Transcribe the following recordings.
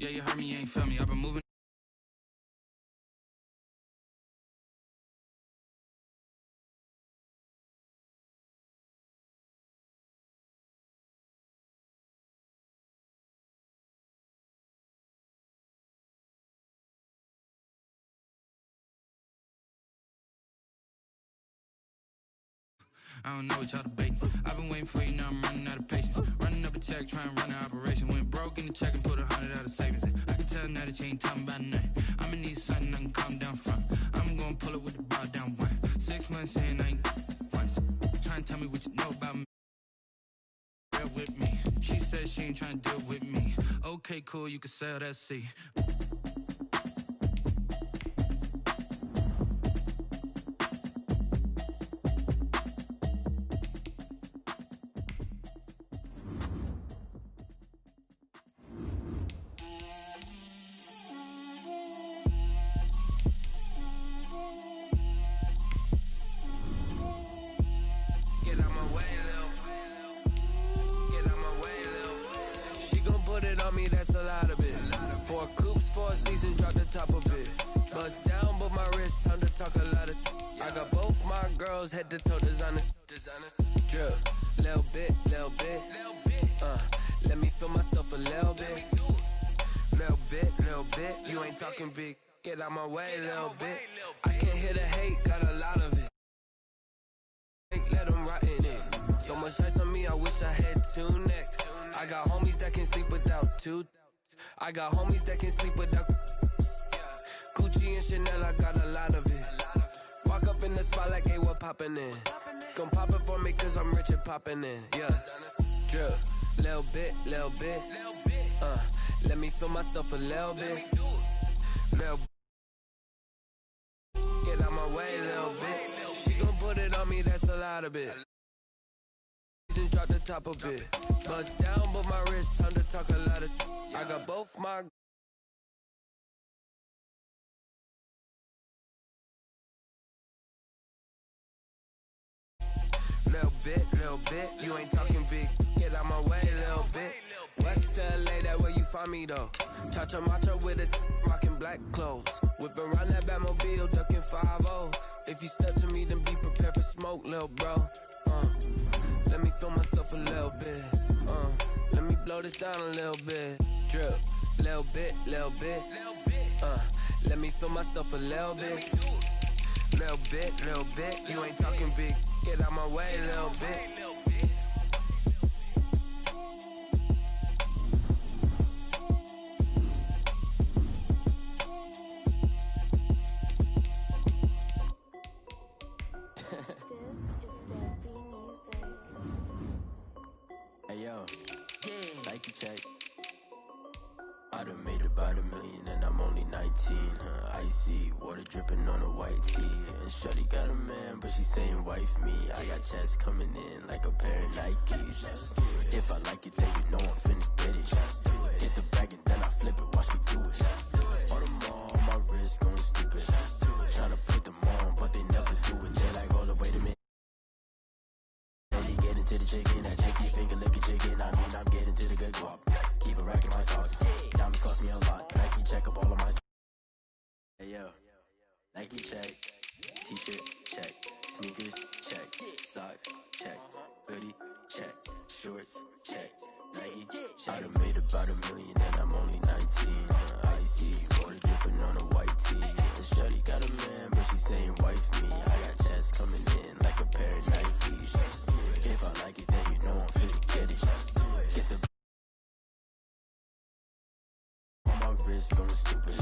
Yeah, you heard me, you ain't feel me. I've been moving. I don't know what y'all debating. I've been waiting for you, now I'm running out of patience. Running up a check, trying to run an operation. Went broke in the check and put 100 out of savings in. I can tell now that you ain't talking about nothing. I'ma need something I can calm down from. I'm gonna pull it with the bar down one. 6 months in, I ain't once. Trying to tell me what you know about me. Bear with me. She said she ain't trying to deal with me. Okay, cool, you can sell that seat. Head to toe designer, drip, little bit, let me feel myself a little bit, you ain't talking big, get out my way, little bit, I can't hear the hate, got a lot of it, let them rot in it, so much ice on me, I wish I had 2 necks, I got homies that can sleep without 2, I got homies that can sleep without, Gucci and Chanel, I got a lot of it. Walk up in the spot like, hey, what poppin' in? Gon' pop it for me cause I'm rich and poppin' in, yeah. Drip, little bit, let me feel myself a little bit. Get out my way, little bit. She gon' put it on me, that's a lot of it. And drop the top a bit. Bust down, but my wrist, time to talk a lot of. I got both my. Little bit, you ain't talking big, get out my way, little bit. West LA, that where you find me though. Cha-cha matcha with a rockin' black clothes. Whip around that Batmobile, ducking 5-0. If you step to me, then be prepared for smoke, little bro. Let me feel myself a little bit. Let me blow this down a little bit. Drip, little bit. Let me feel myself a little bit. Little bit, you ain't talking big. Get out my way, little bit. Hey yo, Nike check. I done made about $1 million and I'm only 19. Icy water dripping on a white tee. And shorty got a man, but she saying wife me. I got chats coming in like a pair of Nikes. If I like it, then you know I'm finna get it. Hit the bag and then I flip it, watch me do it. All them on my wrist going stupid. Tryna put them on, but they never do it. They like, hold up, wait a minute. They get into the chicken, that jakey finger licking chicken. I mean, I'm getting to the good guap. Keep a rack in my socks. Diamonds cost me a lot. Nike check up all of my. Hey yo, Nike check. T-shirt check. Sneakers check. Socks check. Hoodie check. Shorts check. Nike check. I done made about $1 million and I'm only 19. Icy water dripping on a white tee. And shorty got a man, but she saying wife me. I got chats coming in like a pair of Nikes. If I like it, then you know I'm finna get it. Get the on my wrist going stupid.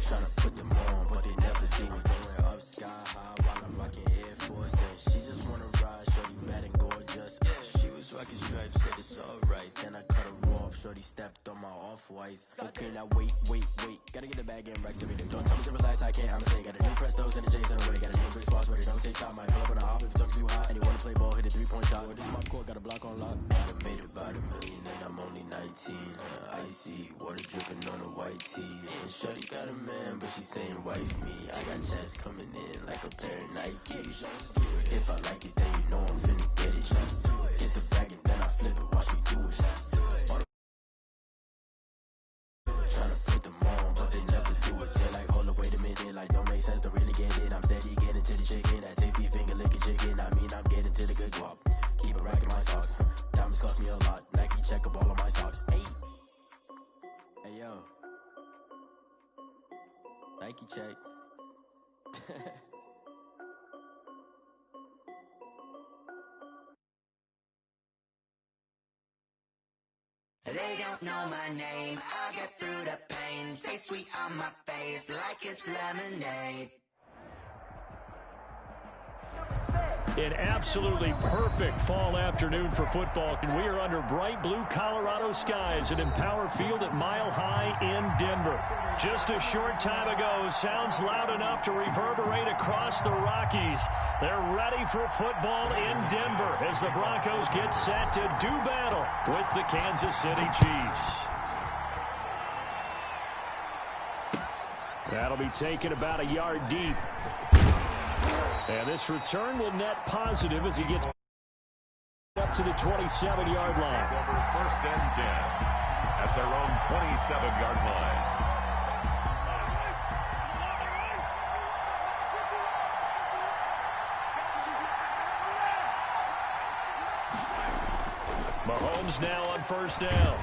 Tryna put them on, but they never do it. Going up sky high while I'm rocking Air Force. And she just wanna ride, shorty bad and gorgeous. She was rocking stripes, said it's alright. Then I cut her off, shorty stepped on my off-whites. Okay, now wait. Gotta get the bag and racks everything. Don't tell me to relax, I can't, I'ma say. Got a new Prestos and a J's in the way. Got a new big spots where they don't take time. Might pull up on a hop if it's talking too hot. And you wanna play ball, hit a 3-point shot. This mob court, got a block on lock. I done made about $1 million and I'm only 19. Icy water dripping on a white tee. And shorty got a man, but she saying wife me. I got chats coming in like a pair of Nikes. If I like it, then you know I'm finna get it. Hit the bag and then I flip it, watch me do it. Tryna Seahawks. Hey. Hey, yo. Nike check. They don't know my name, I'll get through the pain. Taste sweet on my face like it's lemonade. An absolutely perfect fall afternoon for football, and we are under bright blue Colorado skies at Empower Field at Mile High in Denver. Just a short time ago, sounds loud enough to reverberate across the Rockies. They're ready for football in Denver as the Broncos get set to do battle with the Kansas City Chiefs. That'll be taken about a yard deep. And this return will net positive as he gets up to the 27-yard line. Over first and 10 at their own 27-yard line. Mahomes now on first down.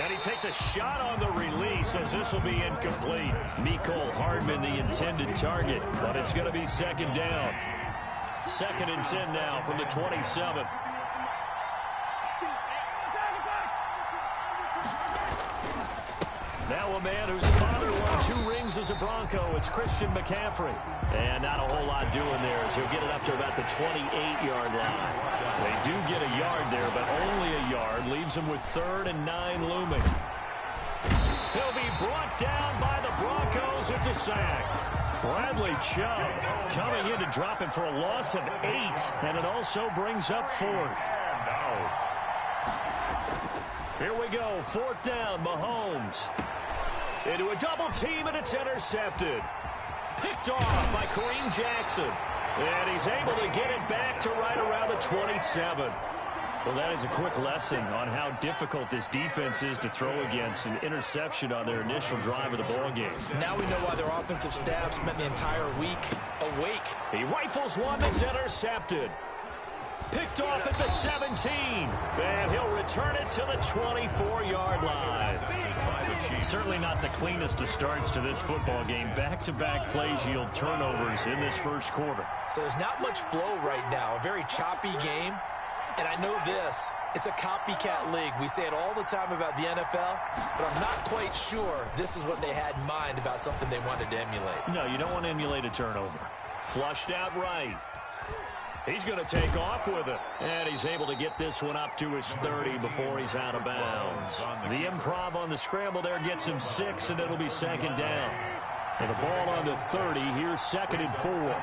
And he takes a shot on the release as this will be incomplete. Mecole Hardman, the intended target, but it's going to be second down. Second and 10 now from the 27. Now a man whose father won 2 rings as a Bronco. It's Christian McCaffrey. And not a whole lot doing there as he'll get it up to about the 28-yard line. They do get a yard there, but only a yard. Leaves him with 3rd and 9 looming. He'll be brought down by the Broncos. It's a sack. Bradley Chubb coming in to drop it for a loss of 8. And it also brings up 4th. Here we go. 4th down, Mahomes. Into a double team, and it's intercepted. Picked off by Kareem Jackson. And he's able to get it back to right around the 27. Well, that is a quick lesson on how difficult this defense is to throw against. An interception on their initial drive of the ballgame. Now we know why their offensive staff spent the entire week awake. He rifles one that's intercepted. Picked off at the 17. And he'll return it to the 24-yard line. Certainly not the cleanest of starts to this football game. Back-to-back plays yield turnovers in this first quarter. So there's not much flow right now. A very choppy game. And I know this. It's a copycat league. We say it all the time about the NFL, but I'm not quite sure this is what they had in mind about something they wanted to emulate. No, you don't want to emulate a turnover. Flushed out right. He's going to take off with it. And he's able to get this one up to his 30 before he's out of bounds. The improv on the scramble there gets him 6, and it'll be second down. And the ball on the 30. Here's 2nd and 4.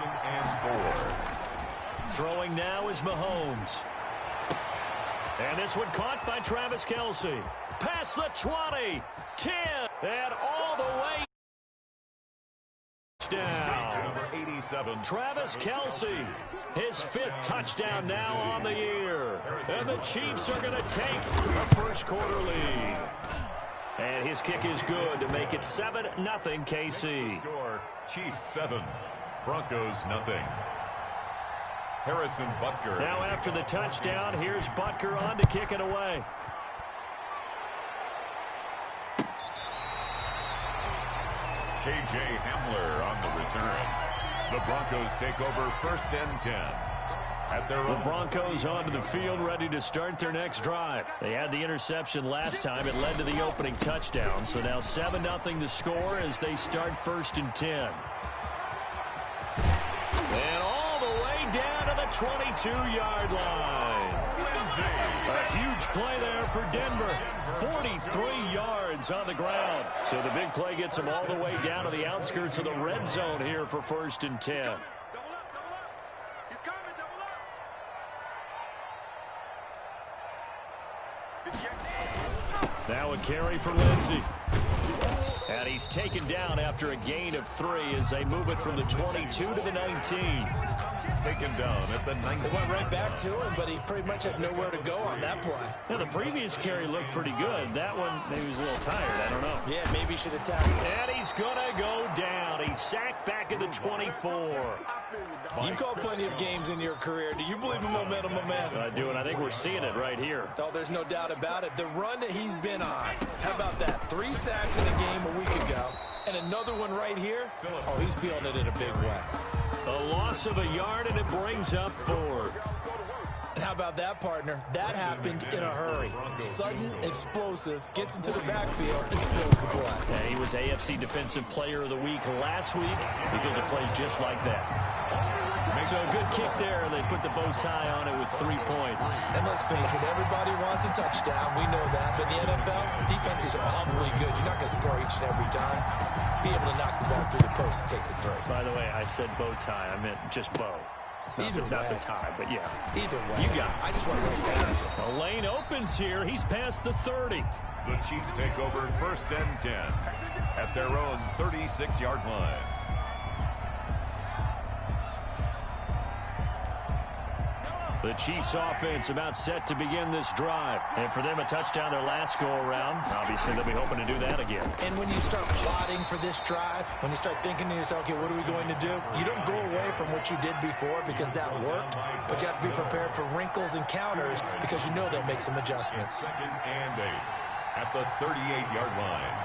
Throwing now is Mahomes. And this one caught by Travis Kelce. Past the 20, 10, and all the way down. Travis Kelce, his 5th touchdown now on the year. And the Chiefs are going to take a first quarter lead. And his kick is good to make it 7-0 KC. Score, Chiefs 7, Broncos nothing. Harrison Butker. Now after the touchdown, here's Butker on to kick it away. K.J. Hamler on the return. The Broncos take over first and 10. The Broncos onto the field ready to start their next drive. They had the interception last time. It led to the opening touchdown. So now 7-0 the score as they start first and 10. And all the way down to the 22-yard line. A huge play there for Denver. 43 yards on the ground. So the big play gets them all the way down to the outskirts of the red zone here for first and 10. Now a carry for Lindsey. And he's taken down after a gain of 3 as they move it from the 22 to the 19. Taken down at the 19. They went right back to him, but he pretty much had nowhere to go on that play. Now, the previous carry looked pretty good. That one, maybe he was a little tired. I don't know. Yeah, maybe he should have tackled. And he's going to go down. 20, sacked back at the 24. You've called plenty of games in your career. Do you believe in momentum, my man? I do, and I think we're seeing it right here. Oh, there's no doubt about it. The run that he's been on. How about that? 3 sacks in a game a week ago, and another one right here. Oh, he's feeling it in a big way. A loss of a yard, and it brings up 4th. And how about that, partner? That happened in a hurry. Sudden, explosive, gets into the backfield, and spills the blood. Yeah, he was AFC Defensive Player of the Week last week because of plays just like that. So a good kick there, and they put the bow tie on it with 3 points. And let's face it, everybody wants a touchdown. We know that. But in the NFL, defenses are awfully good. You're not going to score each and every time. Be able to knock the ball through the post and take the throw. By the way, I said bow tie. I meant just bow. Not the tie, but yeah. Either way. You got it. I just want to run past it. The lane opens here. He's past the 30. The Chiefs take over 1st and 10 at their own 36-yard line. The Chiefs offense about set to begin this drive. And for them, a touchdown their last go-around. Obviously, they'll be hoping to do that again. And when you start plotting for this drive, when you start thinking to yourself, okay, what are we going to do? You don't go away from what you did before because that worked, but you have to be prepared for wrinkles and counters because you know they'll make some adjustments. 2nd and 8 at the 38-yard line.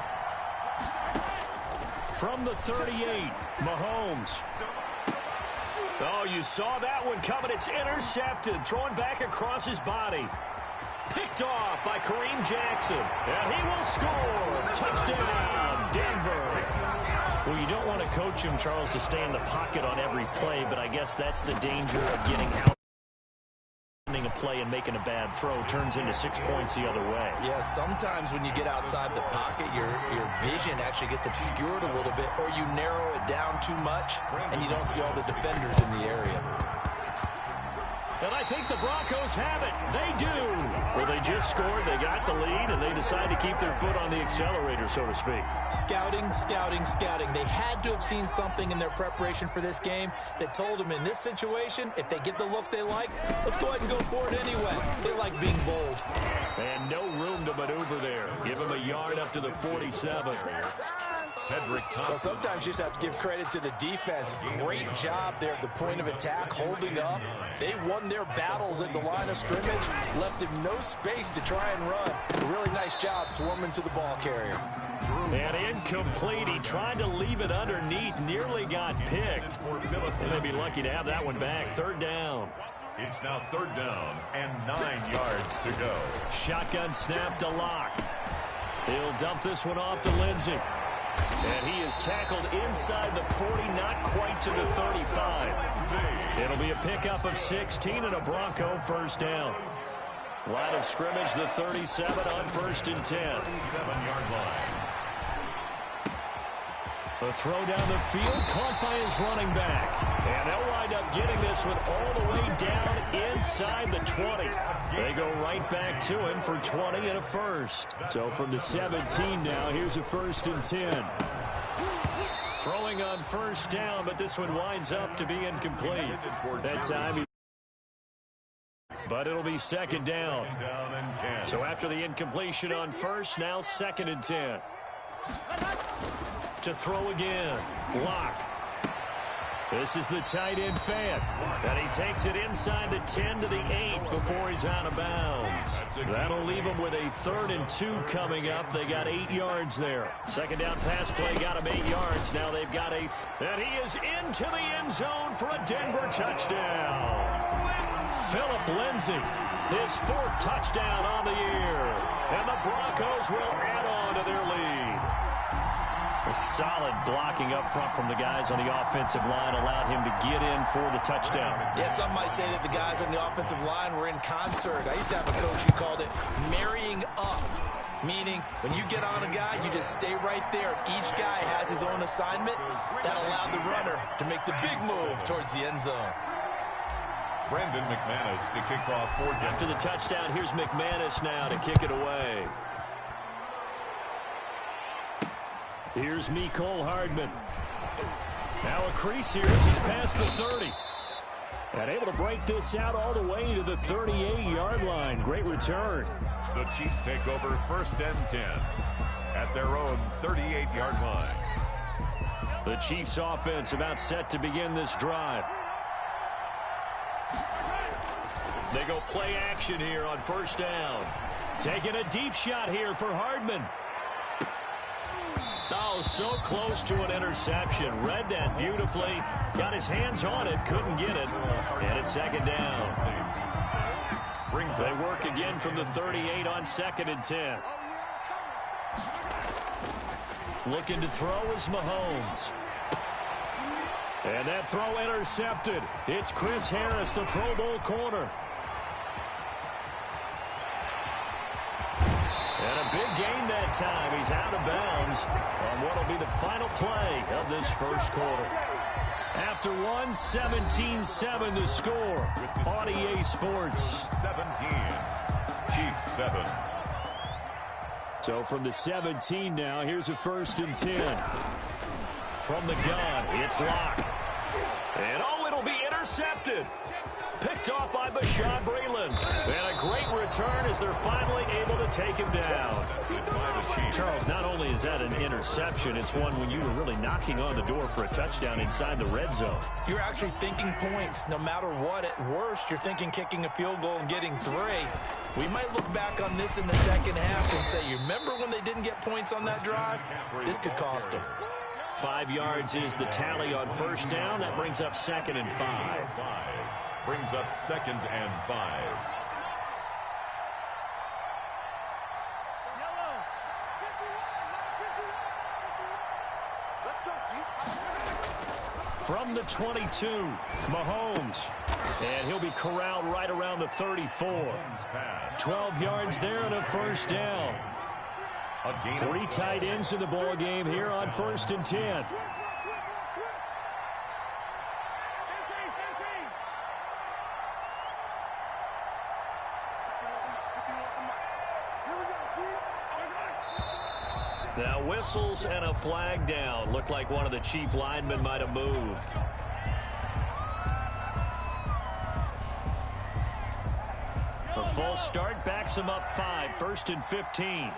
From the 38, Mahomes. Oh, you saw that one coming. It's intercepted. Throwing back across his body. Picked off by Kareem Jackson. And he will score. Touchdown, Denver. Well, you don't want to coach him, Charles, to stay in the pocket on every play, but I guess that's the danger of getting out. A play and making a bad throw turns into 6 points the other way. Yeah, sometimes when you get outside the pocket, your vision actually gets obscured a little bit, or you narrow it down too much, and you don't see all the defenders in the area. And I think the Broncos have it. They do. Well, they just scored, they got the lead, and they decide to keep their foot on the accelerator, so to speak. Scouting, scouting, scouting. They had to have seen something in their preparation for this game that told them in this situation, if they get the look they like, let's go ahead and go for it anyway. They like being bold. And no room to maneuver there. Give them a yard up to the 47. Well, sometimes you just have to give credit to the defense. Great job there at the point of attack, holding up. They won their battles at the line of scrimmage, left him no space to try and run. A really nice job swarming to the ball carrier. And incomplete. He tried to leave it underneath, nearly got picked. They'd be lucky to have that one back. 3rd down. It's now 3rd down and 9 yards to go. Shotgun snap to Locke. He'll dump this one off to Lindsey. And he is tackled inside the 40, not quite to the 35. It'll be a pickup of 16 and a Bronco 1st down. Line of scrimmage, the 37 on 1st and 10. 37-yard line. The throw down the field, caught by his running back. And they'll wind up getting this one all the way down inside the 20. They go right back to him for 20 and a 1st. So from the 17 now, here's a 1st and 10. Throwing on 1st down, but this one winds up to be incomplete. That time, but it'll be 2nd down. So after the incompletion on 1st, now 2nd and 10. To throw again. Locke. This is the tight end fan. And he takes it inside the 10 to the 8 before he's out of bounds. That'll leave him with a 3rd and 2 coming up. They got 8 yards there. 2nd down pass play got him 8 yards. Now they've got and he is into the end zone for a Denver touchdown. Phillip Lindsay, his 4th touchdown on the year. And the Broncos will add on to their lead. A solid blocking up front from the guys on the offensive line allowed him to get in for the touchdown. Yeah, some might say that the guys on the offensive line were in concert. I used to have a coach who called it marrying up, meaning when you get on a guy, you just stay right there. Each guy has his own assignment. That allowed the runner to make the big move towards the end zone. Brandon McManus to kick off for Denver. After the touchdown, here's McManus now to kick it away. Here's Mecole Hardman. Now a crease here as he's past the 30. And able to break this out all the way to the 38-yard line. Great return. The Chiefs take over 1st and 10 at their own 38-yard line. The Chiefs offense about set to begin this drive. They go play action here on first down. Taking a deep shot here for Hardman. Oh, so close to an interception. Read that beautifully. Got his hands on it. Couldn't get it. And it's second down. They work again from the 38 on 2nd and 10. Looking to throw is Mahomes. And that throw intercepted. It's Chris Harris, the Pro Bowl corner. And a big gain that time. He's out of bounds on what will be the final play of this first quarter. After one, 17-7 the score on EA Sports. 17, Chiefs 7. So from the 17 now, here's a 1st and 10. From the gun, it's Locke. And oh, it'll be intercepted. Picked off by Bashaud Breeland. And a great return as they're finally able to take him down. Charles, not only is that an interception, it's one when you were really knocking on the door for a touchdown inside the red zone. You're actually thinking points no matter what. At worst, you're thinking kicking a field goal and getting 3. We might look back on this in the second half and say, you remember when they didn't get points on that drive? This could cost them. 5 yards is the tally on first down. That brings up 2nd and 5. Brings up 2nd and 5. From the 22, Mahomes. And he'll be corralled right around the 34. 12 yards there and a first down. 3 tight ends in the ball game here on 1st and 10. Now whistles and a flag down. Looked like one of the Chief linemen might have moved. A false start backs him up 5. 1st and 15.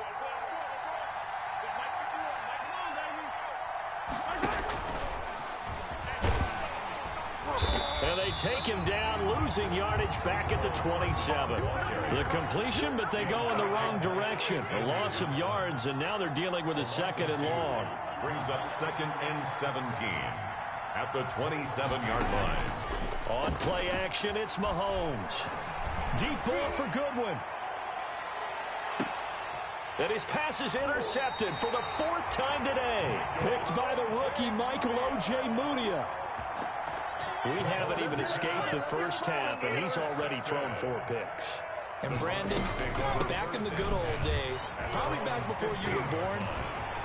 And they take him down, losing yardage back at the 27. The completion, but they go in the wrong direction. A loss of yards, and now they're dealing with a 2nd and long. Brings up 2nd and 17 at the 27-yard line. On play action, it's Mahomes. Deep ball for Goodwin. And his pass is intercepted for the 4th time today. Picked by the rookie Michael O.J. Mudia. We haven't even escaped the first half, and he's already thrown 4 picks. And Brandon, back in the good old days, probably back before you were born,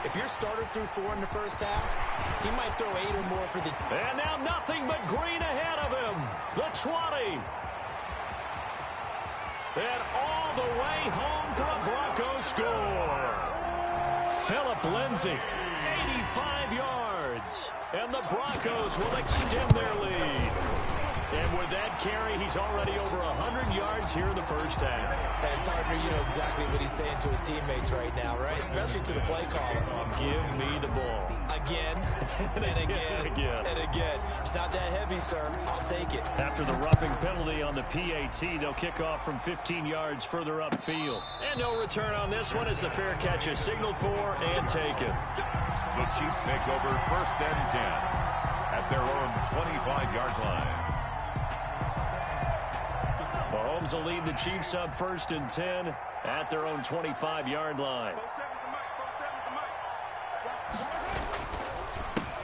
if your starter threw 4 in the first half, he might throw 8 or more for the... And now nothing but green ahead of him. The 20. And all the way home for a Broncos score. Phillip Lindsay, 85 yards. And the Broncos will extend their lead. And with that carry, he's already over 100 yards here in the first half. And, partner, you know exactly what he's saying to his teammates right now, right? Especially to the play caller. Give me the ball. Again, and again, and again. It's not that heavy, sir. I'll take it. After the roughing penalty on the PAT, they'll kick off from 15 yards further upfield. And no return on this one as the fair catch is signaled for and taken. The Chiefs take over 1st and 10 at their own 25-yard line. Mahomes will lead the Chiefs up 1st and 10 at their own 25-yard line.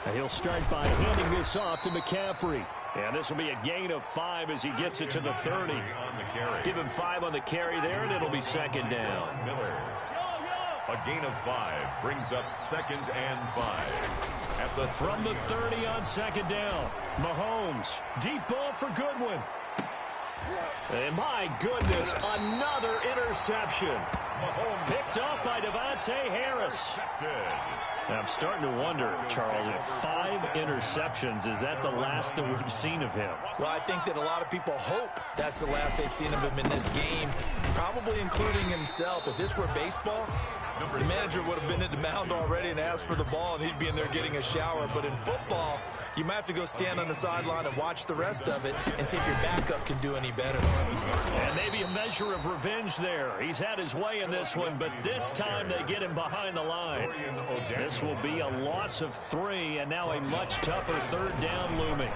And he'll start by handing this off to McCaffrey. And this will be a gain of 5 as he gets it to the 30. Give him 5 on the carry there, and it'll be 2nd down. Miller. A gain of 5 brings up 2nd and 5. At the From the 30 on 2nd down, Mahomes. Deep ball for Goodwin. And my goodness, another interception. Picked off by Devontae Harris. I'm starting to wonder, Charles, if 5 interceptions, is that the last that we've seen of him? Well, I think that a lot of people hope that's the last they've seen of him in this game, probably including himself. If this were baseball, the manager would have been at the mound already and asked for the ball, and he'd be in there getting a shower. But in football, you might have to go stand on the sideline and watch the rest of it and see if your backup can do any better. And maybe a measure of revenge there. He's had his way in this one, but this time they get him behind the line. This will be a loss of 3, and now a much tougher 3rd down looming.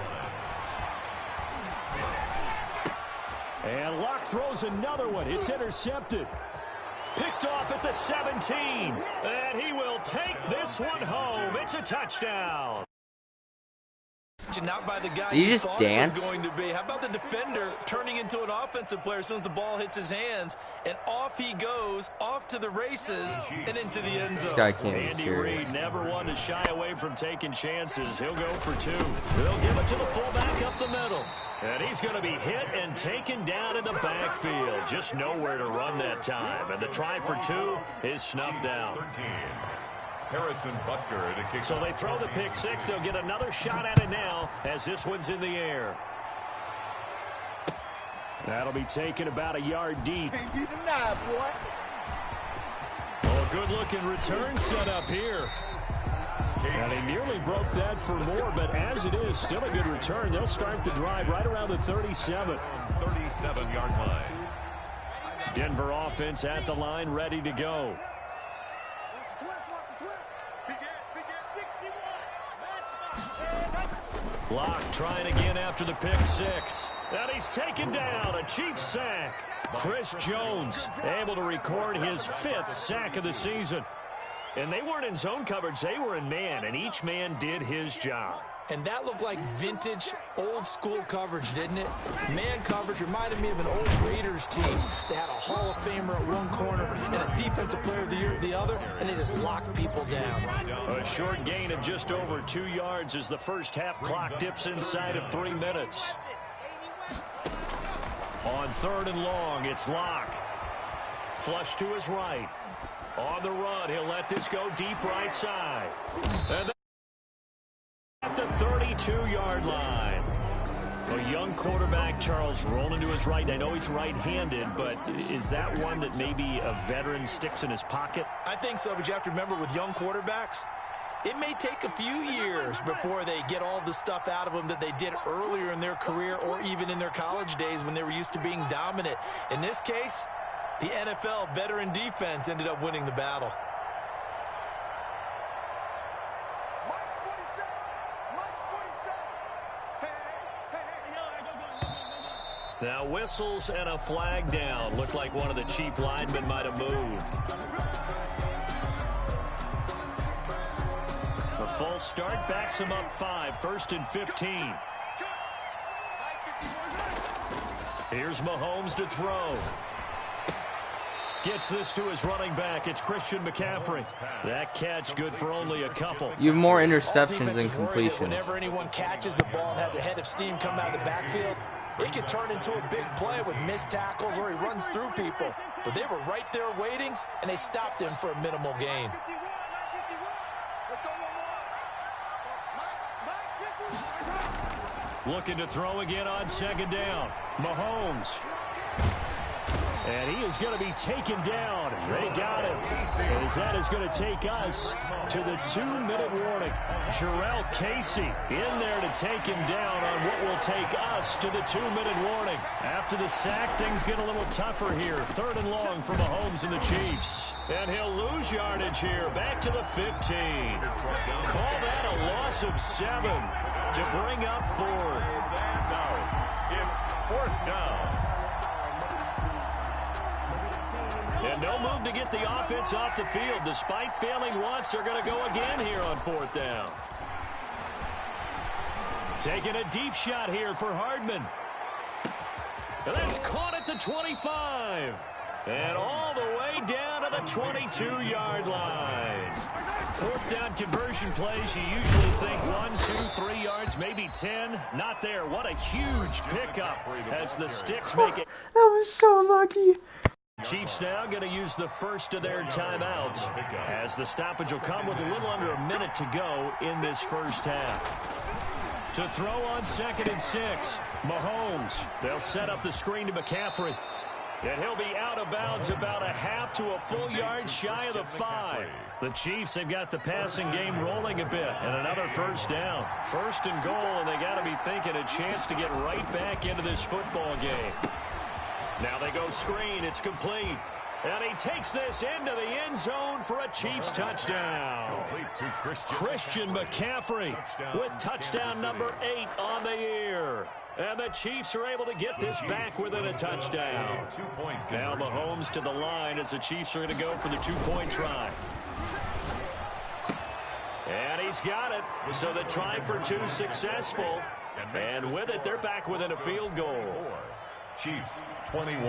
And Locke throws another one. It's intercepted. Picked off at the 17. And he will take this one home. It's a touchdown. Not by the guy Did you he just thought dance? It was going to be. How about the defender turning into an offensive player as soon as the ball hits his hands, and off he goes, off to the races, and into the end zone. This guy can't be Andy serious. Reid never wanted to shy away from taking chances. He'll go for 2. They'll give it to the fullback up the middle. And he's going to be hit and taken down in the backfield. Just nowhere to run that time. And the try for 2 is snuffed out. Harrison Butker to kick. So they throw the pick 6. They'll get another shot at it now as this one's in the air. That'll be taken about a yard deep. Oh, good-looking return set up here. And he nearly broke that for more, but as it is, still a good return. They'll start the drive right around the 37. 37-yard line. Denver offense at the line, ready to go. Locke trying again after the pick 6. And he's taken down. A Chiefs sack. Chris Jones able to record his 5th sack of the season. And they weren't in zone coverage. They were in man, and each man did his job. And that looked like vintage, old-school coverage, didn't it? Man coverage reminded me of an old Raiders team. They had a Hall of Famer at one corner and a Defensive Player of the Year at the other, and they just locked people down. A short gain of just over 2 yards as the first half clock dips inside of 3 minutes. On 3rd and long, it's Locke. Flush to his right. On the run, he'll let this go deep right side. And at the 32-yard line. A young quarterback, Charles, rolling to his right. I know he's right-handed, but is that one that maybe a veteran sticks in his pocket? I think so, but you have to remember with young quarterbacks, it may take a few years before they get all the stuff out of them that they did earlier in their career or even in their college days when they were used to being dominant. In this case, the NFL veteran defense ended up winning the battle. Now whistles and a flag down. Looked like one of the Chief linemen might have moved. A false start backs him up 5. 1st and 15. Here's Mahomes to throw. Gets this to his running back. It's Christian McCaffrey. That catch good for only a couple. You have more interceptions than completions. Whenever anyone catches the ball and has a head of steam coming out of the backfield, it could turn into a big play with missed tackles or he runs through people. But they were right there waiting, and they stopped him for a minimal gain. Looking to throw again on 2nd down. Mahomes. And he is going to be taken down. They got him. As that is going to take us to the 2-minute warning. Jarrell Casey in there to take him down on what will take us to the 2-minute warning. After the sack, things get a little tougher here. 3rd and long for Mahomes and the Chiefs. And he'll lose yardage here. Back to the 15. Call that a loss of 7 to bring up 4th. It's 4th down. And no move to get the offense off the field. Despite failing once, they're going to go again here on 4th down. Taking a deep shot here for Hardman. And that's caught at the 25. And all the way down to the 22-yard line. 4th down conversion plays, you usually think 1, 2, 3 yards, maybe 10. Not there. What a huge pickup as the sticks make it. That was so lucky. Chiefs now going to use the first of their timeouts, as the stoppage will come with a little under a minute to go in this first half. To throw on 2nd and 6, Mahomes. They'll set up the screen to McCaffrey. And he'll be out of bounds about a half to a full yard shy of the 5. The Chiefs, they've got the passing game rolling a bit, and another first down. 1st and goal, and they got to be thinking a chance to get right back into this football game. Now they go screen. It's complete. And he takes this into the end zone for a Chiefs touchdown. Christian McCaffrey with touchdown number 8 on the year. And the Chiefs are able to get this back within a touchdown. Now Mahomes to the line as the Chiefs are going to go for the 2-point try. And he's got it. So the try for 2 successful. And with it, they're back within a field goal. Chiefs 21.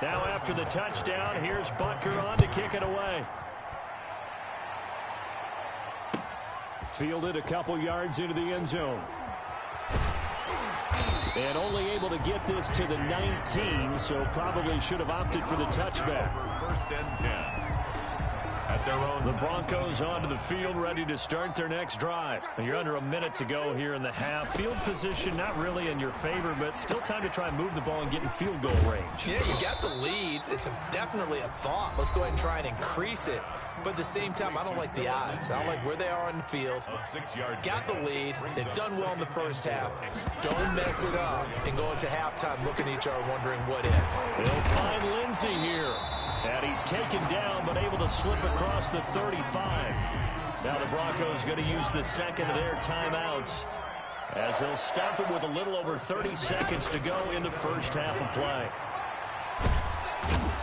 Now after the touchdown, here's Butker on to kick it away. Fielded a couple yards into the end zone. And only able to get this to the 19, so probably should have opted for the touchback. 1st and 10. At their own. The Broncos onto the field, ready to start their next drive. And you're under a minute to go here in the half. Field position not really in your favor, but still time to try and move the ball and get in field goal range. Yeah, you got the lead. It's definitely a thought. Let's go ahead and try and increase it. But at the same time, I don't like the odds. I don't like where they are on the field. Got the lead. They've done well in the first half. Don't mess it up and go into halftime looking at each other wondering what if. They'll find Lindsey here. And he's taken down but able to slip across the 35. Now the Broncos going to use the 2nd of their timeouts as they'll stop it with a little over 30 seconds to go in the first half of play.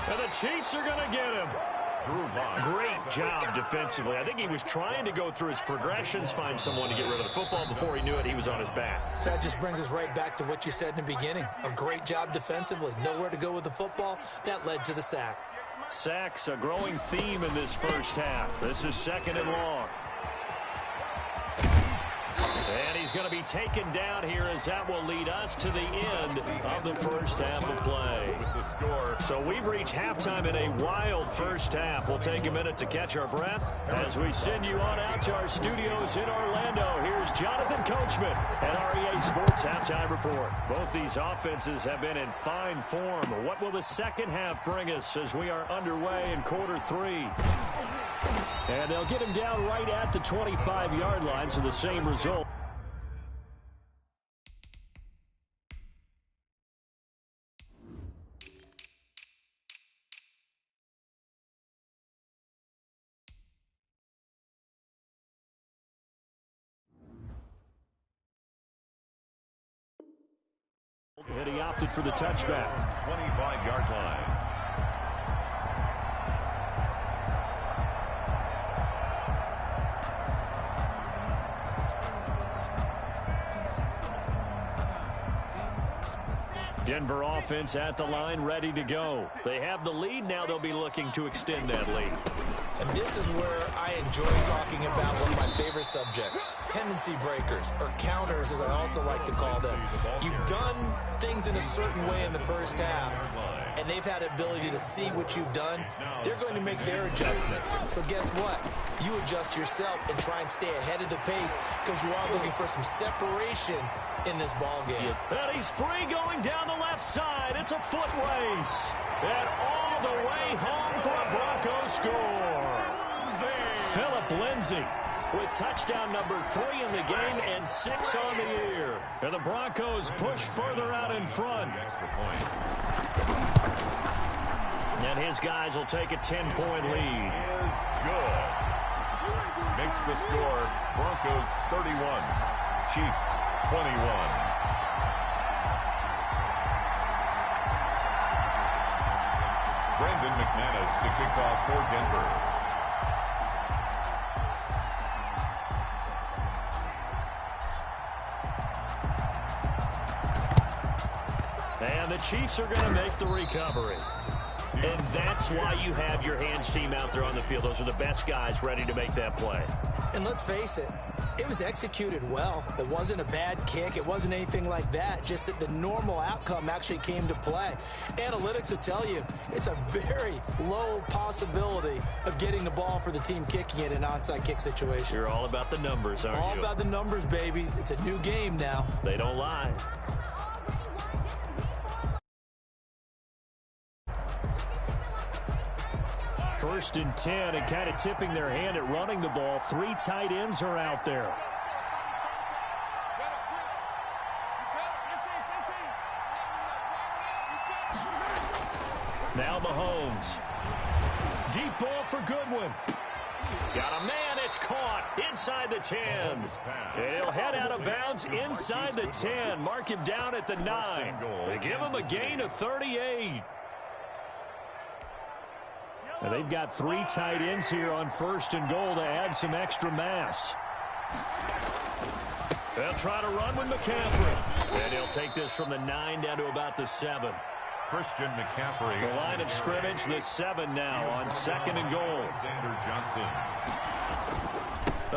And the Chiefs are going to get him. Great job defensively. I think he was trying to go through his progressions, find someone to get rid of the football. Before he knew it, he was on his back. So that just brings us right back to what you said in the beginning. A great job defensively. Nowhere to go with the football. That led to the sack. Sacks, a growing theme in this first half. This is 2nd and long. And he's going to be taken down here as that will lead us to the end of the first half of play. So we've reached halftime in a wild first half. We'll take a minute to catch our breath as we send you on out to our studios in Orlando. Here's Jonathan Coachman at REA Sports Halftime Report. Both these offenses have been in fine form. What will the second half bring us as we are underway in quarter 3? And they'll get him down right at the 25-yard line, so the same result. And he opted for the touchback. 25-yard line. Denver offense at the line, ready to go. They have the lead. Now they'll be looking to extend that lead. And this is where I enjoy talking about one of my favorite subjects, tendency breakers, or counters as I also like to call them. You've done things in a certain way in the first half, and they've had the ability to see what you've done. They're going to make their adjustments. So guess what? You adjust yourself and try and stay ahead of the pace because you are looking for some separation in this ball game. And he's free going down the left side. It's a foot race. And all the way home for a Broncos score. Phillip Lindsay with touchdown number 3 in the game and 6 on the year. And the Broncos push further out in front. And his guys will take a 10-point lead. Is good. Makes the score Broncos 31, Chiefs 21. Brandon McManus to kick off for Denver. And the Chiefs are going to make the recovery. And that's why you have your hands team out there on the field. Those are the best guys ready to make that play. And let's face it, it was executed well. It wasn't a bad kick. It wasn't anything like that. Just that the normal outcome actually came to play. Analytics will tell you it's a very low possibility of getting the ball for the team kicking it in an onside kick situation. You're all about the numbers, aren't you? All about the numbers, baby. It's a new game now. They don't lie. First and 10, and kind of tipping their hand at running the ball. 3 tight ends are out there. Now Mahomes. Deep ball for Goodwin. Got a man, it's caught inside the 10. He'll head out of bounds inside the 10. Mark him down at the 9. They give him a gain of 38. And they've got 3 tight ends here on first and goal to add some extra mass. They'll try to run with McCaffrey. And he'll take this from the 9 down to about the 7. Christian McCaffrey. The line of scrimmage, the 7 now on second and goal. Alexander Johnson.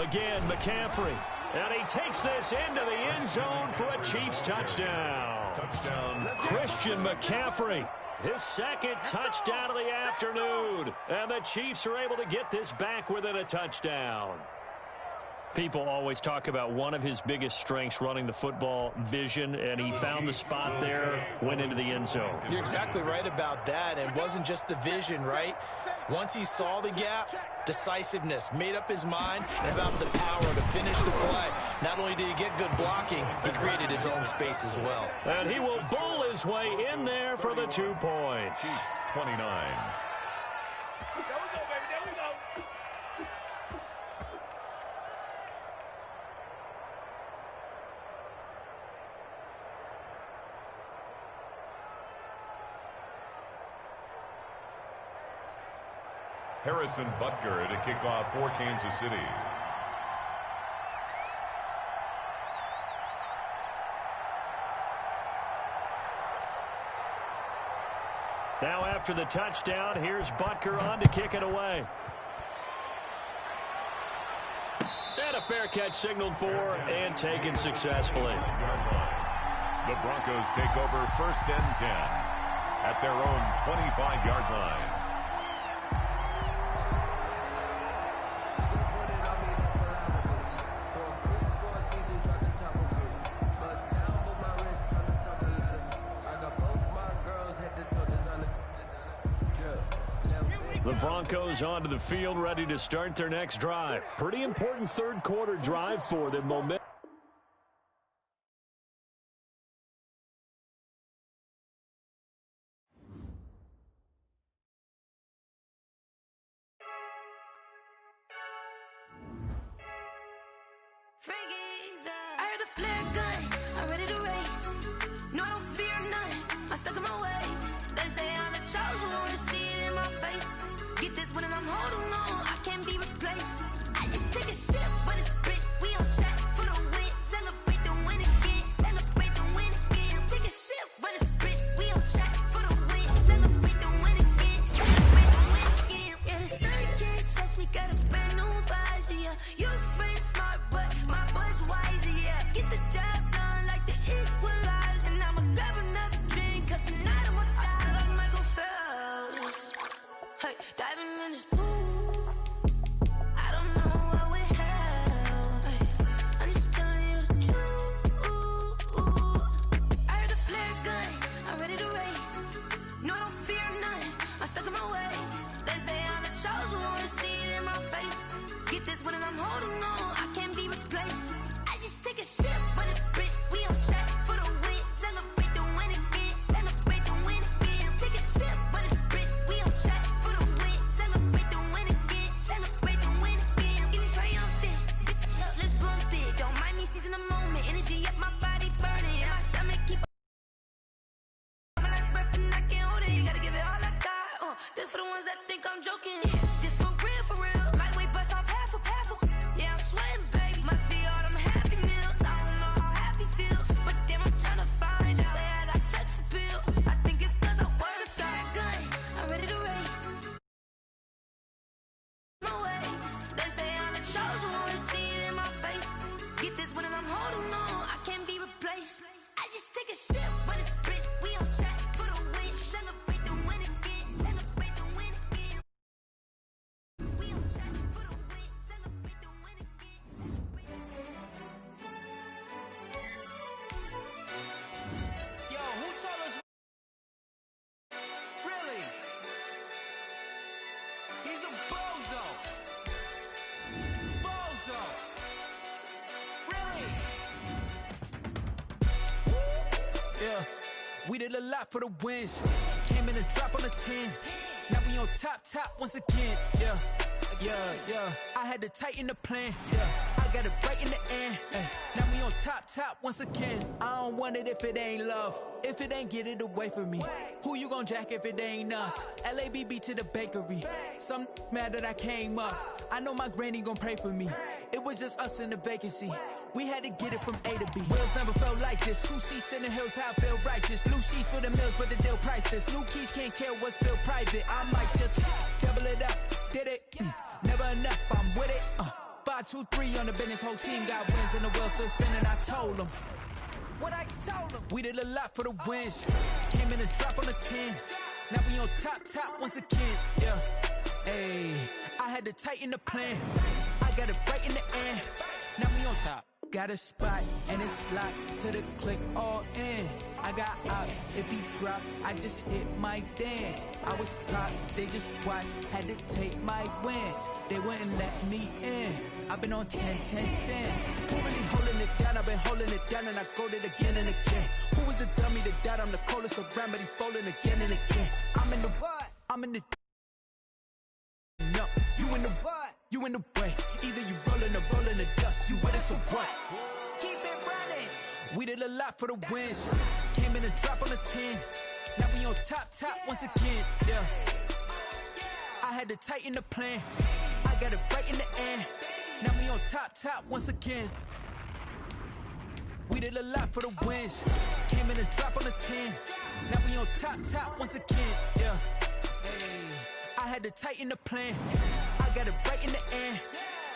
Again, McCaffrey. And he takes this into the end zone for a Chiefs touchdown. Christian McCaffrey. His second touchdown of the afternoon. And the Chiefs are able to get this back within a touchdown. People always talk about one of his biggest strengths, running the football, vision, and he found the spot there, went into the end zone. You're exactly right about that. It wasn't just the vision, right? Once he saw the gap, decisiveness, made up his mind, and about the power to finish the play. Not only did he get good blocking, he created his own space as well. And he will bowl his way in there for the 2 points. 29. Harrison Butker to kick off for Kansas City. Now after the touchdown, here's Butker on to kick it away. And a fair catch signaled for and taken successfully. The Broncos take over first and 10 at their own 25-yard line. The Broncos onto the field, ready to start their next drive. Pretty important third quarter drive for them. Momentum. I heard a flare gun, I'm ready to race. No, I don't fear none, I'm stuck in my ways. They say I'm the chosen one, to see it in my face. Get this one and I'm holding on, I can't be replaced. I just take a sip, but it's split, we on track for the win. Celebrate the win again, celebrate the win again. Take a sip, but it's split, we on track for the win. Celebrate the win again, celebrate the win again. Yeah, the sun can't touch me, got a brand new visor, yeah. Your friend smart, but my boy's wiser, yeah. Get the job done like the equalizer. And I'ma grab another drink, cause tonight I'ma die like Michael Phelps. Hey, diving in this pool, I don't know what we have. Hey, I'm just telling you the truth. I heard a flare gun, I'm ready to race. No, I don't fear none, I'm stuck in my ways. They say I'm the chosen one, to see it in my face. Get this one and I'm holding when I'm holding on, I can't be replaced. I just take a sip, but it's split. We on shot for the win. Celebrate the win again. Celebrate the win again. We on shot for the win. Celebrate the win again. Celebrate the win. Yo, who told us? Really? He's a bozo. Bozo. Really? Yeah, we did a lot for the wins. Came in and drop on the 10. Now we on top once again. Yeah. I had to tighten the plan. Yeah, I got it right in the end. Now we on top once again. I don't want it if it ain't love. If it ain't, get it away from me. Who you gon' jack if it ain't us? LABB to the bakery. Some mad that I came up. I know my granny gon' pray for me. It was just us in the vacancy. We had to get it from A to B. Wheels never felt like this. 2 seats in the hills, how I feel righteous. Blue sheets for the mills, but the deal priceless. New keys can't care what's still private. I might just double it up. Did it? Never enough, I'm with it. 5, 2, 3 on the business. Whole team got wins and the wheels still spinning. I told them what I told them. We did a lot for the wins. Came in and drop on the 10. Now we on top once again. Yeah. Hey, I had to tighten the plan. I got it right in the end. Now we on top. Got a spot and it's locked to the click all in. I got ops, if he drop, I just hit my dance. I was top, they just watched, had to take my wins. They wouldn't let me in. I've been on 10 cents. Who really holding it down? I've been holding it down and I go it again and again. Who was the dummy that died? I'm the coldest around, but he folding again and again. I'm in the what? I'm in the no, you in the what? You in the way. Either you rolling or rolling the dust. You with us or what? Keep it running. We did a lot for the wins. Came in and drop on the 10. Now we on top once again. Yeah. I had to tighten the plan. I got it right in the end. Now we on top once again. We did a lot for the wins. Came in and drop on the 10. Now we on top once again. Yeah. Hey. I had to tighten the plan. I got it right in the end.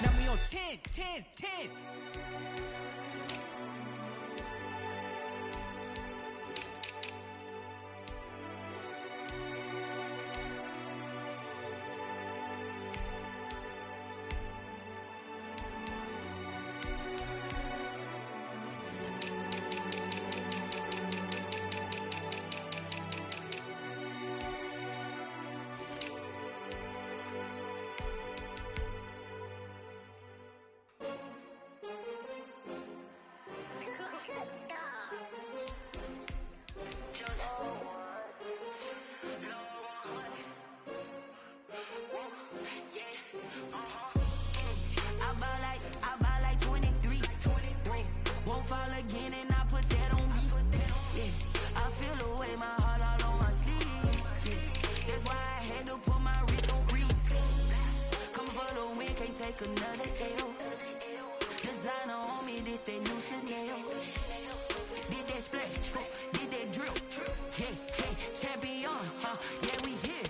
Now we on 10. I buy like 23. Won't fall again and I put that on me. Yeah, I feel the way, my heart all on my sleeve. Yeah, that's why I had to put my wrist on freeze. Coming for the win, can't take another L. Designer on me, this that new Chanel. Did that splash, did that drill. Yeah, champion, yeah, we here.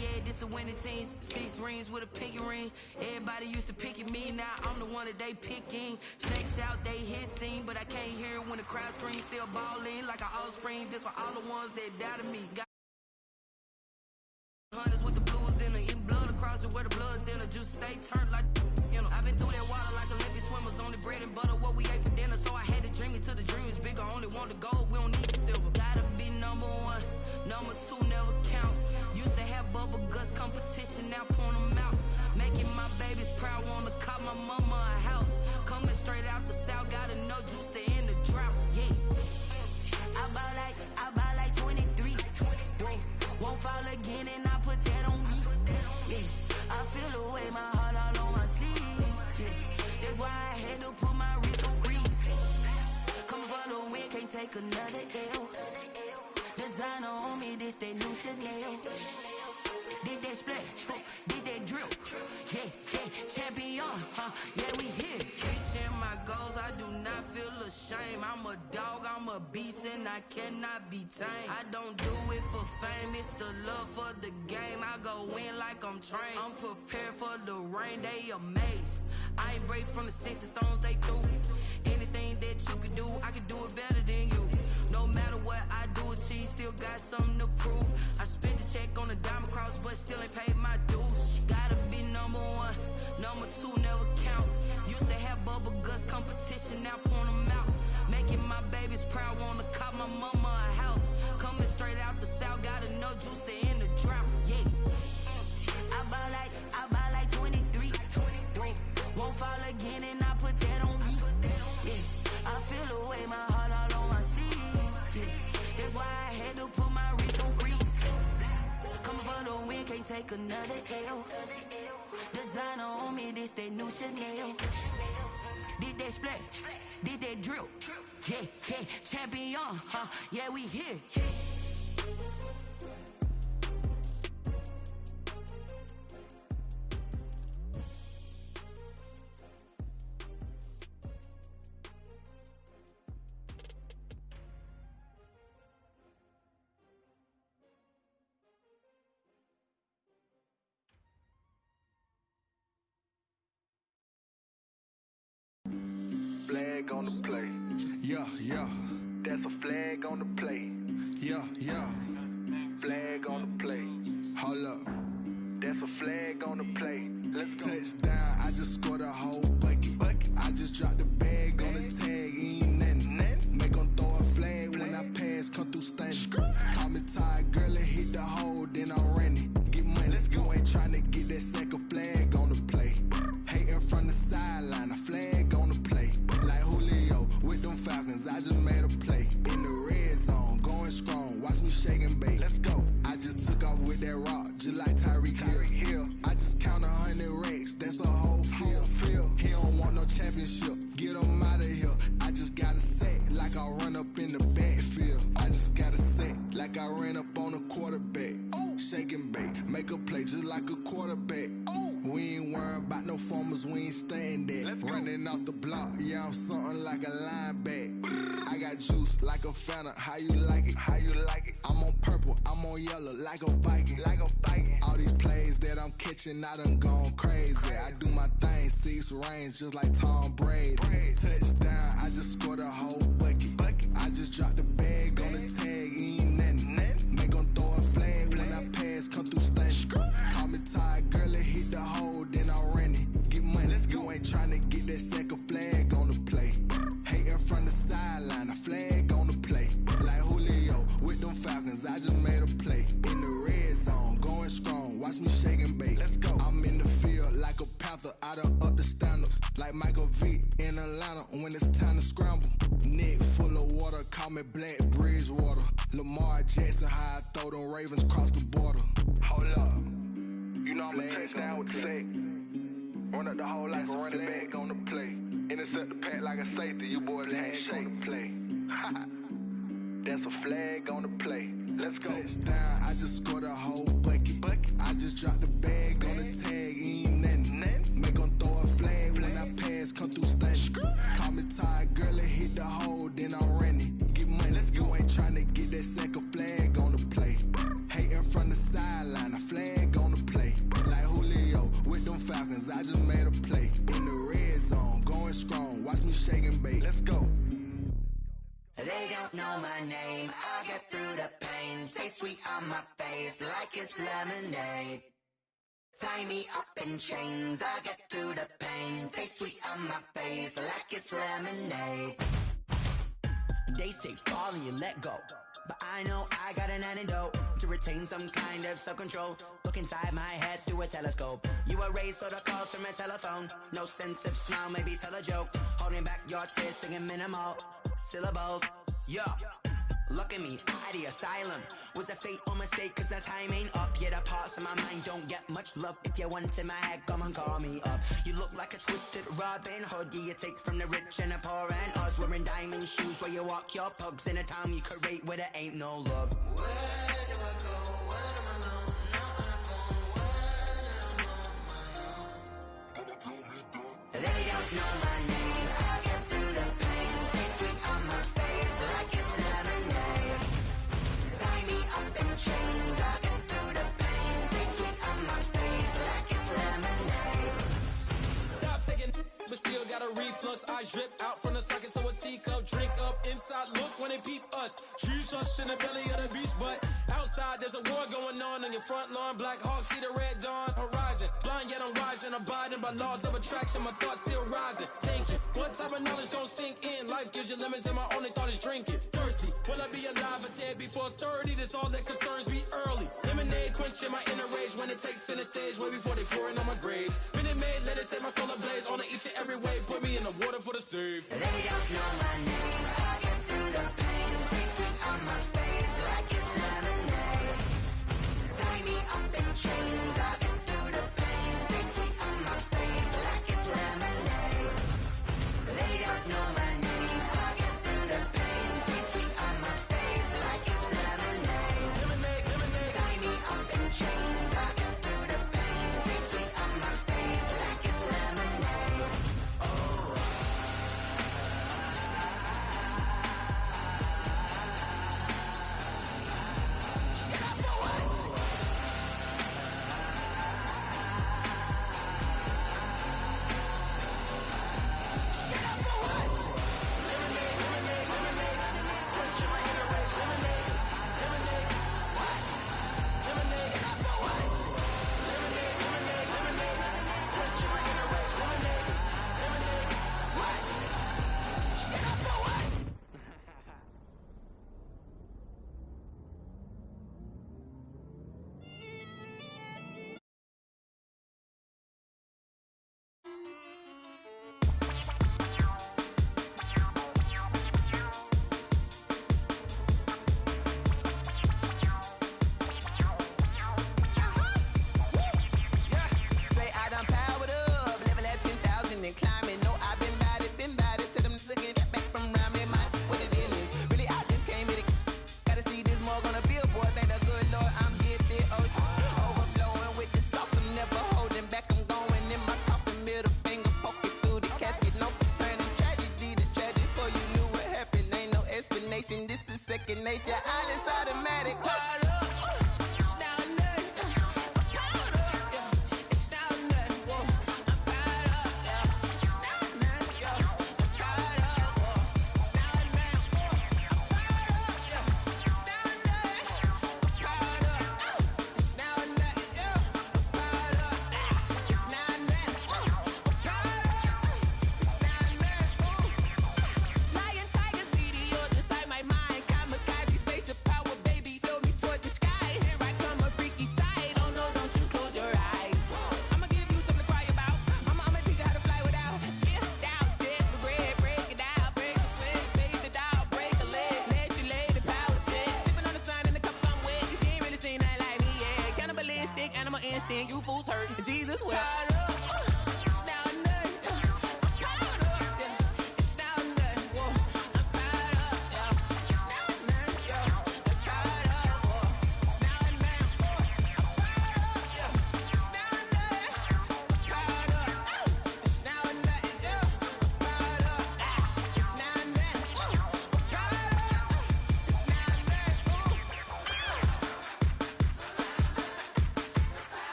Yeah, this the winning team. 6 rings with a pinky ring. Everybody used to pick at me, now I'm the one that they picking. Snakes out, they hit scene, but I can't hear it when the crowd screams. Still ballin' like an offspring. This for all the ones that doubted me. Got hunters with the blues in it, eating blood across it where the blood thinner. Juice stay turned like, you know. I've been through that water like Olympic swimmers. Only bread and butter, what we ate for dinner. So I had to dream it till the dream is bigger. Only want the gold, we don't need the silver. Gotta be number 1, number 2 never count. Used to have bubble guts competition, now point them out. Making my babies proud, wanna cop my mama a house. Coming straight out the south, gotta know juice to end the drought. Yeah, I buy like 23. Won't fall again and I put that on me. Yeah, I feel the way, my heart all on my sleeve. Yeah, that's why I had to put my wrist on freeze. Coming for the win, can't take another L. Designer on me, this that new Chanel. Did that splash, did that drill. Yeah, champion, yeah, we here. Reaching my goals, I do not feel ashamed. I'm a dog, I'm a beast, and I cannot be tamed. I don't do it for fame, it's the love for the game. I go in like I'm trained. I'm prepared for the rain, they amazed. I ain't break from the sticks and stones they threw. Anything that you could do, I could do it better than you. No matter what I do, achieve, still got something to prove. I spent the check on the diamond cross, but still ain't paid my dues. Gotta be number one, number two never count. Used to have bubble guts competition, now point them out. Making my babies proud, wanna cop my mama a house. Coming straight out the south, got enough juice to end the drought. Yeah. I buy like 23. Won't fall again, and I put that on me. Yeah. I feel the way, my heart all on my sleeve. Yeah. That's why I had to put my wrist on freeze. Coming for the win, can't take another L. Designer on me, this that new Chanel. Did that splash, did that drill. Yeah, yeah, champion, huh? Yeah, we here. Flag on the play. Yeah, yeah. That's a flag on the play. Yeah, yeah. Flag on the play. Hold up. That's a flag on the play. Let's go. Touchdown, I just scored a whole bucket. I just dropped the bag on the tag, ain't nothing. Make them throw a flag when I pass, come through stunning. Call me tired, girl, and hit the hole, then I'm running. Get money, you ain't trying to get that second flag on the play. Hating from the sideline, a flag on the play. Like Julio with them Falcons, I just made a play. In the red zone, going strong, watch me shake and bake. Let's go. I just took off with that rock, just like Tyreek Hill. I just count 100 racks, that's a whole field. He don't want no championship, get him out of here. I just got a set, like I run up in the backfield. I just got a set, like I ran up on a quarterback. Shake and bake, make a play just like a quarterback. We ain't worrying about no formers, we ain't staying there. Running off the block, yeah, I'm something like a linebacker. I got juice like a Fanta, how you like it? How you like it? I'm on purple, I'm on yellow, like a Viking. Like a Viking. All these plays that I'm catching, I done gone crazy. I do my thing, 6 range, just like Tom Brady. Touchdown, I just scored a whole bucket. I just dropped the bag on the tag, ain't nothing. Make them throw a flag when I pass, come through stunning. Call me tired, girl, and hit the hole, then I'm running. Get money, you ain't trying to get that second flag on the play. Hating from the sideline, a flag on the play. Like Julio with them Falcons, I just made a play. In the red zone, going strong, watch me shake and bake. Let's go. I'm in the field like a Panther, I done up the standards. Like Michael Vick in Atlanta when it's time to scramble. Neck full of water, call me Black Bridgewater. Lamar Jackson, how I throw them Ravens cross the border. Hold up. You know I'm a touchdown with the sack. Run up the hole like a running back on the play. Intercept the pack like a safety, you boys ain't shake play. That's a flag on the play. Let's go. Touchdown, I just scored a whole bucket. I just dropped the bag on the tag, ain't nothing. Make them throw a flag when I pass, come through stunning. Call me tired, girl, and hit the hole, then I'm running. Get money, you ain't trying to get that second flag on the play. Hating from the sideline, a flag on the play. Like Julio with them Falcons, I just made a play. In the red zone, going strong, watch me shake and bake. Let's go. They don't know my name, I get through the pain. Taste sweet on my face like it's lemonade. Tie me up in chains, I get through the pain. Taste sweet on my face like it's lemonade. They say fall and you let go, but I know I got an antidote to retain some kind of self-control. Look inside my head through a telescope. You erase all the calls from a telephone. No sense of smile, maybe tell a joke. Holding back your tears, singing minimal syllables. Yo, look at me, out the asylum. Was a fate or mistake, cause the time ain't up. Yet the parts of my mind don't get much love. If you want in my head, come and call me up. You look like a twisted Robin Hood. Yeah, you take from the rich and the poor and us. Wearing diamond shoes where you walk your pugs in a town you create where there ain't no love. Where do I go? When I'm alone? Not on the phone. When I'm on my own. They don't know my name. I get through the pain. Taste sweet on my face like it's lemonade. Tie me up in chains. I get through the pain. Taste sweet on my face like it's lemonade. Stop taking, but still got a reflux. I drip out from the peep us. Chiefs us in the belly of the beast, but outside there's a war going on your front lawn. Black Hawk see the red dawn horizon. Blind yet I'm rising, abiding by laws of attraction. My thoughts still rising, thinking what type of knowledge gon' sink in? Life gives you lemons and my only thought is drinking. Thirsty, will I be alive or dead before 30? That's all that concerns me early. Lemonade quenching my inner rage when it takes center stage way before they pouring on my grave. Minute Maid, let it set my soul ablaze on each and every way. Put me in the water for the save. They don't know my name. I get through the pain, tasting on my face like it's lemonade. Tie me up in chains. I get through the pain, tasting on my face like it's lemonade. They don't know my name. I get through the pain, tasting on my face like it's lemonade. Lemonade, lemonade. Tie me up in chains. I get through the pain, tasting on my face like it's lemonade. This is second nature, all is automatic. You fools hurt. Jesus will.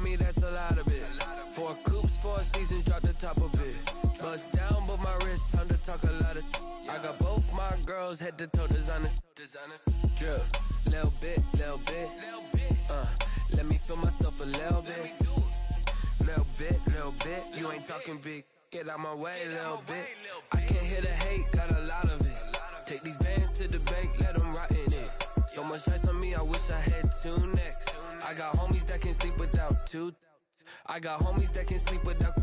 me, that's a lot of it. 4 coops, 4 seasons, drop the top of it. Bust down, but my wrist, time to talk a lot of. I got both my girls, head to toe designer. Drip, little bit, let me feel myself a little bit. Little bit, you ain't talking big. get out my way, little bit. I can't hear the hate, got a lot of it. Take these bands to the bank, let them rot in it. So much ice on me, I wish I had two necks. I got homies that can sleep without two. I got homies that can sleep without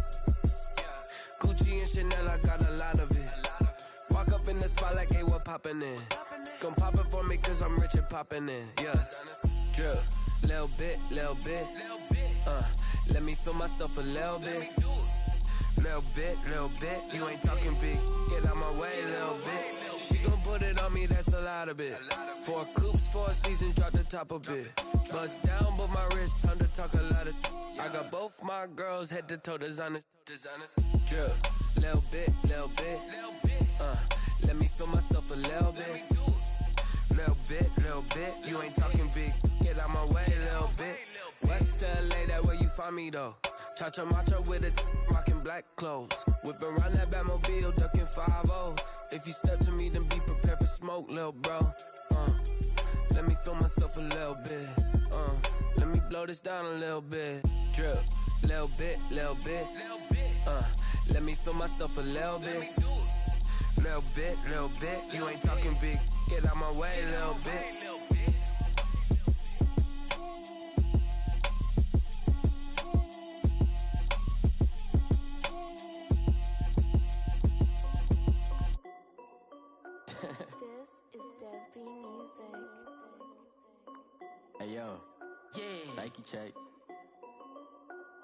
Gucci and Chanel, I got a lot of it. Walk up in the spot like, hey, what poppin' in? Gon' pop it for me cause I'm rich and poppin' in, yeah. Drip, little bit, let me feel myself a little bit. Little bit, you ain't talking big, get out my way, little bit. She gon' put it on me, that's a lot of it. 4 coops, 4 seasons, drop the top a bit. Bust down, but my wrist, time to talk a lot of. I got both my girls, head to toe, designer. Drip, little bit, let me feel myself a little bit. Little bit, you ain't talking big, get out my way, little bit. West LA, that where you find me though. Cha-cha matcha with a rockin' black clothes. Whip around that Batmobile, ducking 5-0. If you step to me, then be prepared for smoke, lil' bro. Let me feel myself a little bit. Let me blow this down a little bit. Drip, little bit. Let me feel myself a little bit. Little bit, you ain't talking big. Get out my way, little bit. This is Dev B Music. Hey yo, Nike check.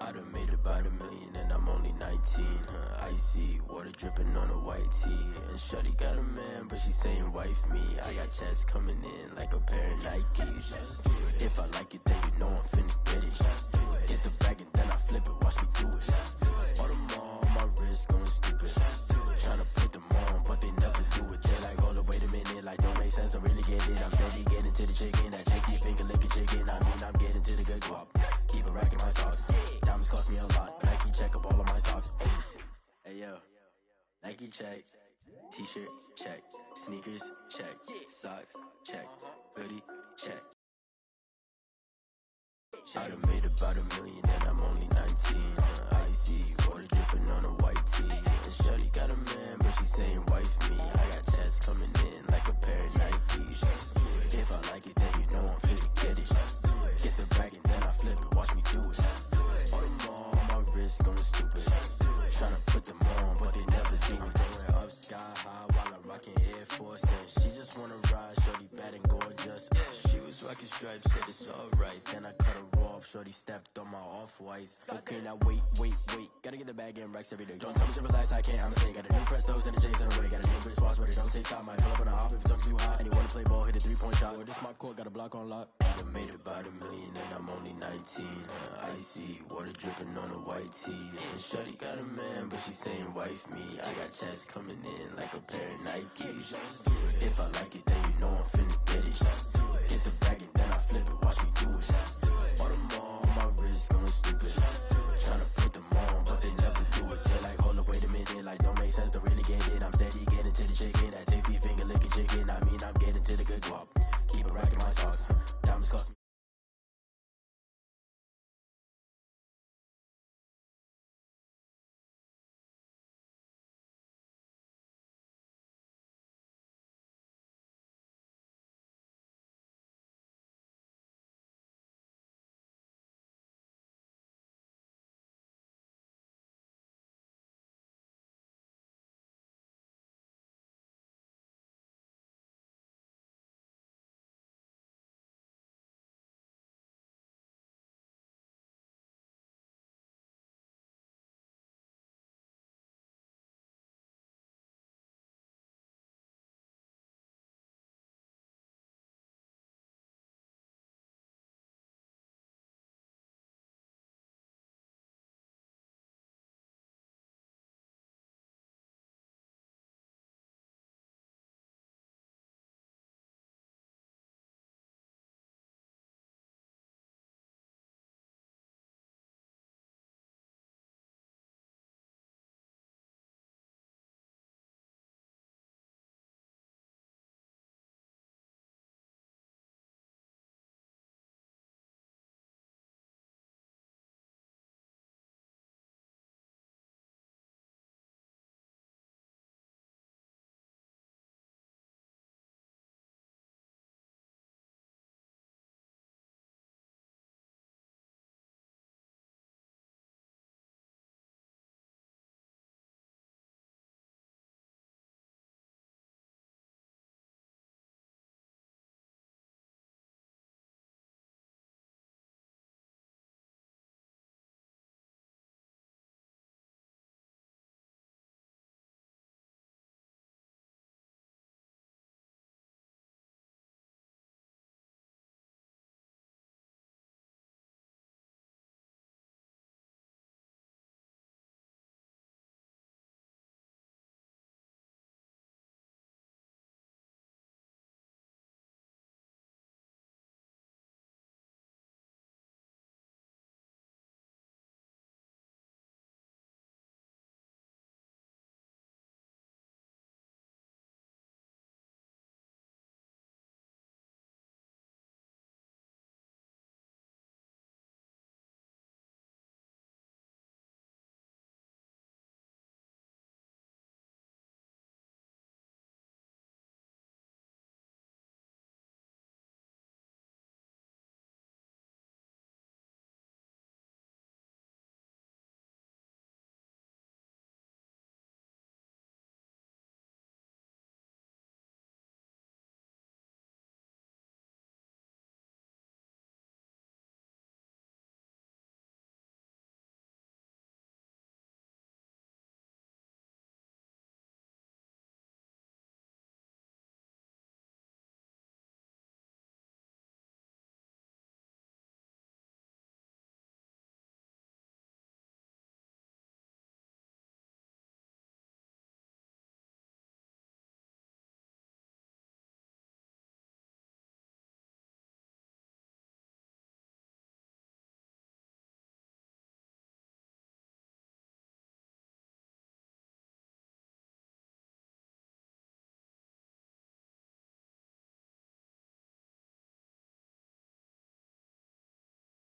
I done made about $1 million and I'm only 19. Icy water dripping on a white tee. And shorty got a man, but she saying wife me. I got checks coming in like a pair of Nikes. If I like it, then you know I'm finna get it. Get the bag and then I flip it, watch me do it. All them on my wrist going stupid. Tryna put them on, but they never do it. They like, hold up, wait a minute, like don't make sense, don't really get it. I'm steady getting to the chicken, that tricky finger licking chicken. I mean, I'm getting to the good guap. Keep a rack in my socks. Diamonds cost me a lot. Nike check up all of my stocks. Hey yo, Nike check. T-shirt check. Sneakers check. Socks check. Hoodie check. I done made about $1 million and I'm only 19. Icy water dripping on a white tee. And shorty got a man, but she saying wife me. I got checks coming in like a pair of Nikes. If I like it, then you know I'm finna get it. Get the bag and then I flip it, watch me do it. All them on my wrist going stupid. Tryna put them on, but they never do it. Going up sky high while I'm rocking Air Force. And she just wanna ride, shorty bad and gorgeous. She was rocking stripes, said it's alright. Then I cut her off, shorty stepped on my off-whites. Okay, now wait. Gotta get the bag and racks every day. Don't tell me to relax, I can't, I'ma say. Got a new Prestos and the J's in the way. Got a new British watch, but it don't take time. Might pull up on a hop if it talks too hot. And you wanna play ball, hit a 3-point shot. Or this my court, got a block on lock. I done made about $1 million and I'm only 19. Icy water dripping on a white tee. And shorty got a man, but she saying wife me. I got checks coming in like a pair of Nikes. If I like it, then you know I'm finna get it.